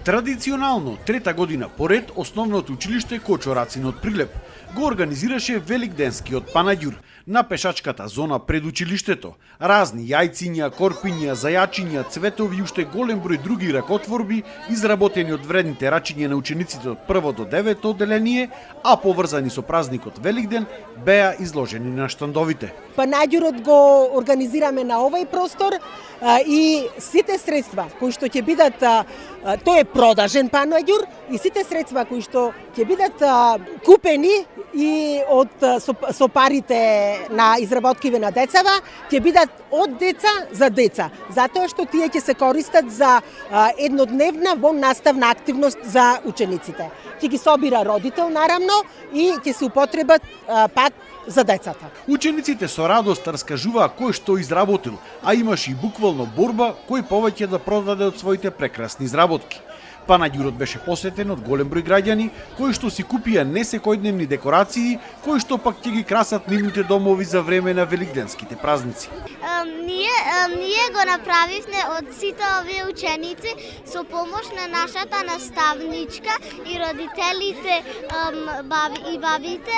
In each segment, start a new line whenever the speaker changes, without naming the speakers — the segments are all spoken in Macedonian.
Традиционално, трета година поред, основното училиште Кочорацин од Прилеп го организираше Великденскиот панаѓур на пешачката зона пред училиштето. Разни јајциња, корпиња, зајачиња, цветови и уште голем број други ракотворби, изработени од вредните рачиња на учениците од 1 до 9 одделение, а поврзани со празникот Великден, беа изложени на штандовите.
Панаѓурот го организираме на овој простор и сите средства кои што ќе бидат, тој е продажен панаѓур, и сите средства кои што ќе бидат купени и со парите на изработкиве на децава, ќе бидат од деца за деца, затоа што тие ќе се користат за еднодневна наставна активност за учениците. Ќе ги собира родител, наравно, и ќе се употребат пак за децата.
Учениците со радост раскажуваа кој што изработил, а имаше и буквално борба кој повеќе да продаде од своите прекрасни изработки. Панаѓурот беше посетен од голем број граѓани кои што си купија несекојдневни декорации, кои што пак ќе ги красат нивните домови за време на великденските празници.
Ние го направивме од сите овие ученици со помош на нашата наставничка и родителите и бабите.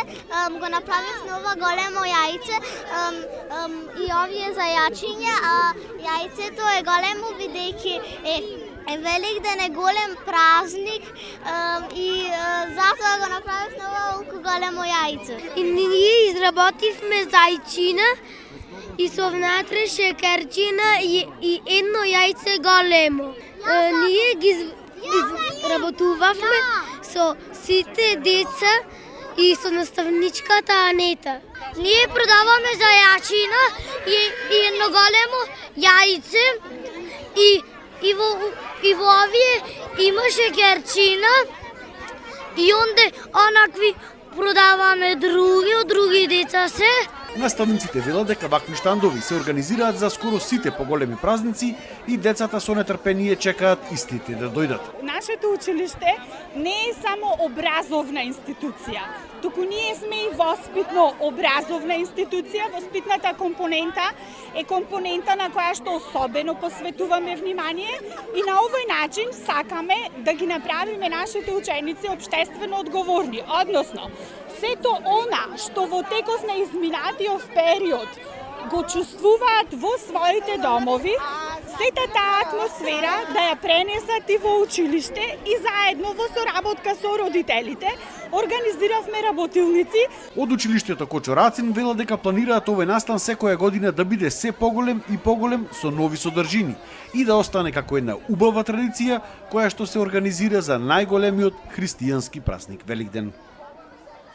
Го направивме ова големо јајце и овие зајачиња, а јајцето е големо бидејќи Великден е голем празник и затоа го направивме ова големо јајце.
И ние изработивме зајчина и со внатре шекерчина и едно јајце големо. Ние ги изработувавме со сите деца и со наставничката Анета. Ние продаваме зајачина и едно големо јајце и во овие имаше шекерчина и онде онакви продаваме од други деца се.
Наставниците велат дека вакви штандови се организираат за скоро сите поголеми празници и децата со нетрпение чекаат истите да дојдат.
Нашето училиште не е само образовна институција, туку ние сме и воспитно-образовна институција. Воспитната компонента е компонента на која што особено посветуваме внимание и на овој начин сакаме да ги направиме нашите ученици општествено одговорни, односно сето она што во теков на изминатиот период го чувствуваат во своите домови, сета таа атмосфера да ја пренесат и во училиште и заедно во соработка со родителите организиравме работилници.
Од училиштето Кочорацин велат дека планираат овој настан секоја година да биде се поголем и поголем со нови содржини и да остане како една убава традиција која што се организира за најголемиот христијански празник Великден.